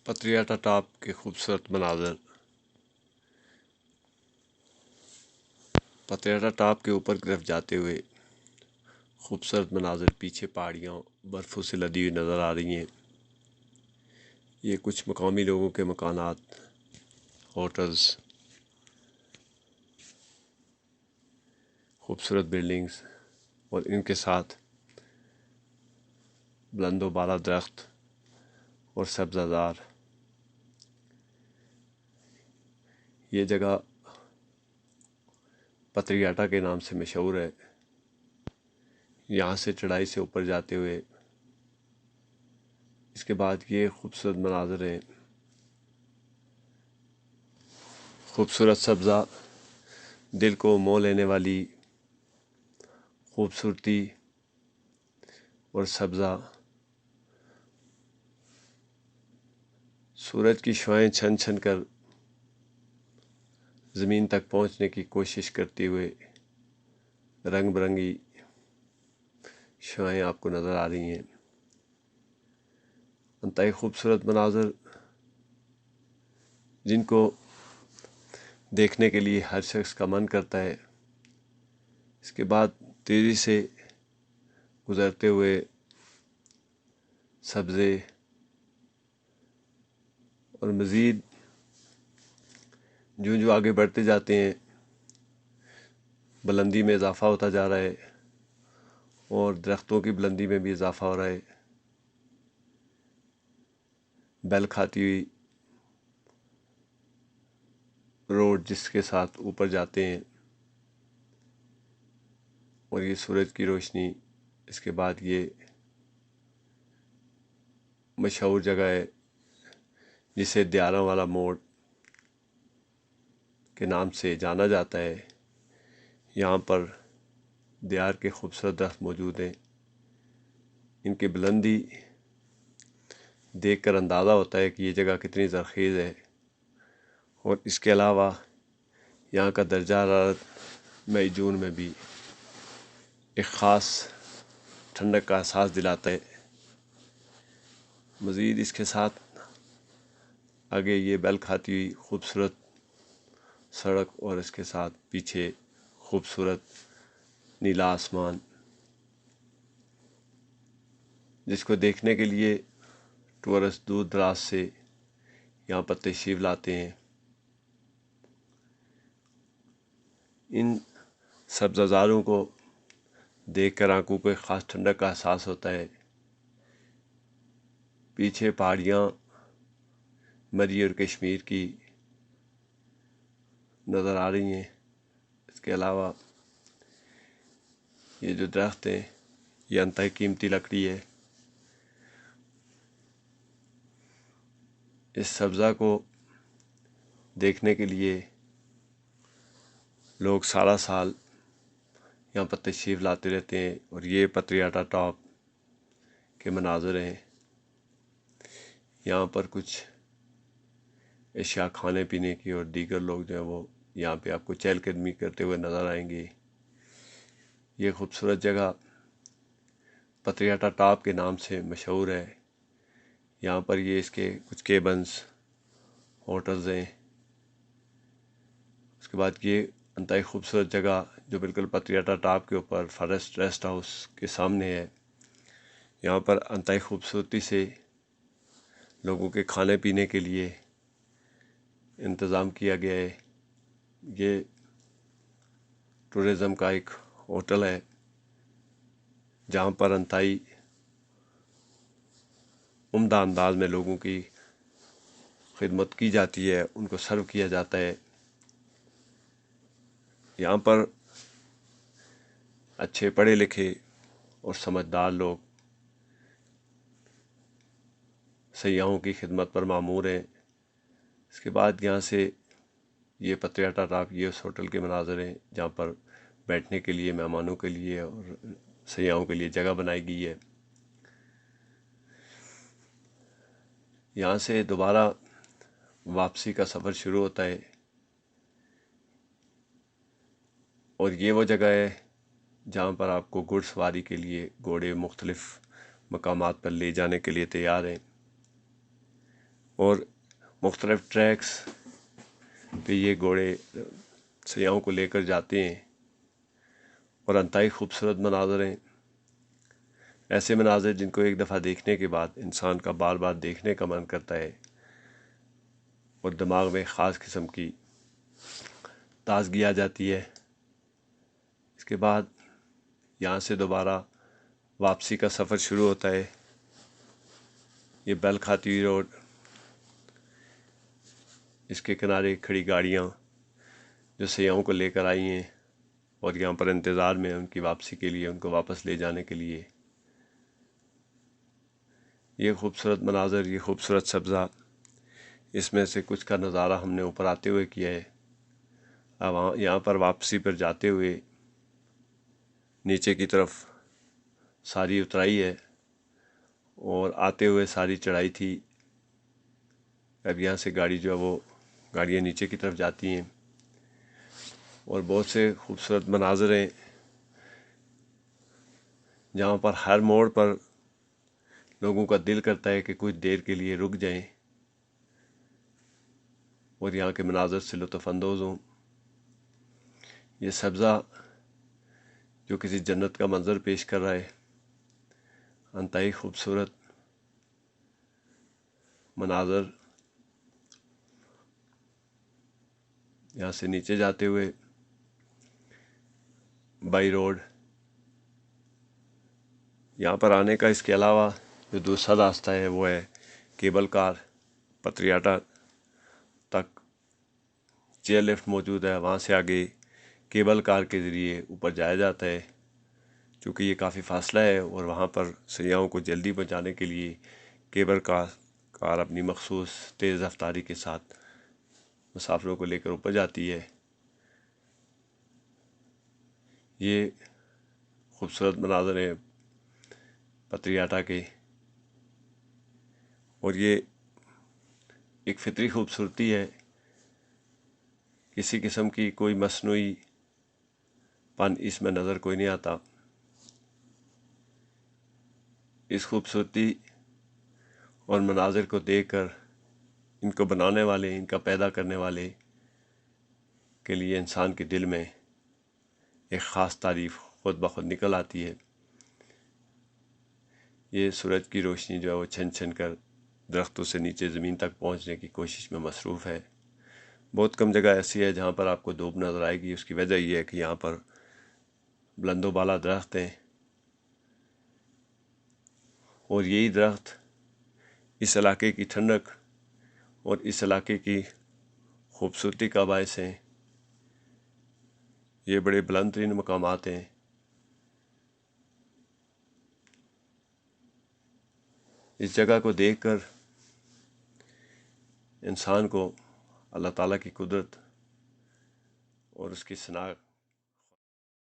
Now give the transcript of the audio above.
پتریاٹا top کے خوبصورت مناظر۔ پتریاٹا ٹاپ کے اوپر کی طرف جاتے ہوئے خوبصورت مناظر پیچھے پہاڑیاں برفوں سے لدی ہوئی نظر آ رہی ہیں۔ یہ کچھ مقامی لوگوں کے مکانات، ہوٹلز، خوبصورت بلڈنگز اور ان کے ساتھ بلند و بالا درخت اور سبزہ زار۔ یہ جگہ پتریاٹا کے نام سے مشہور ہے۔ یہاں سے چڑھائی سے اوپر جاتے ہوئے اس کے بعد یہ خوبصورت مناظر ہیں۔ خوبصورت سبزہ، دل کو موہ لینے والی خوبصورتی اور سبزہ، سورج کی شعاعیں چھن چھن کر زمین تک پہنچنے کی کوشش کرتے ہوئے رنگ برنگی شعاعیں آپ کو نظر آ رہی ہیں۔ انتہائی خوبصورت مناظر جن کو دیکھنے کے لیے ہر شخص کا من کرتا ہے۔ اس کے بعد تیزی سے گزرتے ہوئے سبزے اور مزید جو آگے بڑھتے جاتے ہیں بلندی میں اضافہ ہوتا جا رہا ہے اور درختوں کی بلندی میں بھی اضافہ ہو رہا ہے۔ بیل کھاتی ہوئی روڈ جس کے ساتھ اوپر جاتے ہیں اور یہ سورج کی روشنی۔ اس کے بعد یہ مشہور جگہ ہے جسے دیارہ والا موڑ کے نام سے جانا جاتا ہے۔ یہاں پر دیار کے خوبصورت درخت موجود ہیں۔ ان کی بلندی دیکھ کر اندازہ ہوتا ہے کہ یہ جگہ کتنی زرخیز ہے۔ اور اس کے علاوہ یہاں کا درجہ حرارت مئی جون میں بھی ایک خاص ٹھنڈک کا احساس دلاتا ہے۔ مزید اس کے ساتھ آگے یہ بیل کھاتی ہوئی خوبصورت سڑک اور اس کے ساتھ پیچھے خوبصورت نیلا آسمان، جس کو دیکھنے کے لیے ٹورسٹ دور دراز سے یہاں پر تشریف لاتے ہیں۔ ان سبزہ زاروں کو دیکھ کر آنکھوں کو ایک خاص ٹھنڈک کا احساس ہوتا ہے۔ پیچھے پہاڑیاں مری اور کشمیر کی نظر آ رہی ہیں۔ اس کے علاوہ یہ جو درخت ہیں یہ انتہائی قیمتی لکڑی ہے۔ اس سبزہ کو دیکھنے کے لیے لوگ سارا سال یہاں پر تشریف لاتے رہتے ہیں اور یہ پتریاٹا ٹاپ کے مناظر ہیں۔ یہاں پر کچھ اشیاء کھانے پینے کی اور دیگر لوگ جو ہیں وہ یہاں پہ آپ کو چہل قدمی کرتے ہوئے نظر آئیں گے۔ یہ خوبصورت جگہ پتریاٹا ٹاپ کے نام سے مشہور ہے۔ یہاں پر یہ اس کے کچھ کیبنز، ہوٹلز ہیں۔ اس کے بعد یہ انتہائی خوبصورت جگہ جو بالکل پتریاٹا ٹاپ کے اوپر فارسٹ ریسٹ ہاؤس کے سامنے ہے۔ یہاں پر انتہائی خوبصورتی سے لوگوں کے کھانے پینے کے لیے انتظام کیا گیا ہے۔ یہ ٹورزم کا ایک ہوٹل ہے جہاں پر انتہائی عمدہ انداز میں لوگوں کی خدمت کی جاتی ہے، ان کو سرو کیا جاتا ہے۔ یہاں پر اچھے پڑھے لکھے اور سمجھدار لوگ سیاحوں کی خدمت پر مامور ہیں۔ اس کے بعد یہاں سے یہ پتریاٹا ٹاپ یہ اس ہوٹل کے مناظر ہیں جہاں پر بیٹھنے کے لیے مہمانوں کے لیے اور سیاحوں کے لیے جگہ بنائی گئی ہے۔ یہاں سے دوبارہ واپسی کا سفر شروع ہوتا ہے اور یہ وہ جگہ ہے جہاں پر آپ کو گھڑ سواری کے لیے گھوڑے مختلف مقامات پر لے جانے کے لیے تیار ہیں اور مختلف ٹریکس پہ یہ گھوڑے سیاحوں کو لے کر جاتے ہیں، اور انتہائی خوبصورت مناظر ہیں، ایسے مناظر جن کو ایک دفعہ دیکھنے کے بعد انسان کا بار بار دیکھنے کا من کرتا ہے، اور دماغ میں خاص قسم کی تازگی آ جاتی ہے۔ اس کے بعد یہاں سے دوبارہ واپسی کا سفر شروع ہوتا ہے۔ یہ بیل کھاتی ہوئی روڈ، اس کے کنارے کھڑی گاڑیاں جو سیاحوں کو لے کر آئی ہیں اور یہاں پر انتظار میں ان کی واپسی کے لیے، ان کو واپس لے جانے کے لیے۔ یہ خوبصورت مناظر، یہ خوبصورت سبزہ، اس میں سے کچھ کا نظارہ ہم نے اوپر آتے ہوئے کیا ہے۔ اب یہاں پر واپسی پر جاتے ہوئے نیچے کی طرف ساری اترائی ہے، اور آتے ہوئے ساری چڑھائی تھی۔ اب یہاں سے گاڑی جو ہے وہ گاڑیاں نیچے کی طرف جاتی ہیں، اور بہت سے خوبصورت مناظر ہیں جہاں پر ہر موڑ پر لوگوں کا دل کرتا ہے کہ کچھ دیر کے لیے رک جائیں اور یہاں کے مناظر سے لطف اندوز ہوں۔ یہ سبزہ جو کسی جنت کا منظر پیش کر رہا ہے، انتہائی خوبصورت مناظر۔ یہاں سے نیچے جاتے ہوئے بائی روڈ یہاں پر آنے کا، اس کے علاوہ جو دوسرا راستہ ہے وہ ہے کیبل کار۔ پتریاٹا تک چیئر لفٹ موجود ہے، وہاں سے آگے کیبل کار کے ذریعے اوپر جایا جاتا ہے۔ چونکہ یہ کافی فاصلہ ہے اور وہاں پر سیاحوں کو جلدی پہنچانے کے لیے کیبل کار اپنی مخصوص تیز رفتاری کے ساتھ مسافروں کو لے کر اوپر جاتی ہے۔ یہ خوبصورت مناظر ہیں پتریاٹا کے، اور یہ ایک فطری خوبصورتی ہے۔ کسی قسم کی کوئی مصنوعی پن اس میں نظر کوئی نہیں آتا۔ اس خوبصورتی اور مناظر کو دیکھ کر ان کو بنانے والے، ان کا پیدا کرنے والے کے لیے انسان کے دل میں ایک خاص تعریف خود بخود نکل آتی ہے۔ یہ سورج کی روشنی جو ہے وہ چھن چھن کر درختوں سے نیچے زمین تک پہنچنے کی کوشش میں مصروف ہے۔ بہت کم جگہ ایسی ہے جہاں پر آپ کو دھوپ نظر آئے گی۔ اس کی وجہ یہ ہے کہ یہاں پر بلند و بالا درخت ہیں، اور یہی درخت اس علاقے کی ٹھنڈک اور اس علاقے کی خوبصورتی کا باعث ہیں۔ یہ بڑے بلند ترین مقامات ہیں۔ اس جگہ کو دیکھ کر انسان کو اللہ تعالیٰ کی قدرت اور اس کی ثنا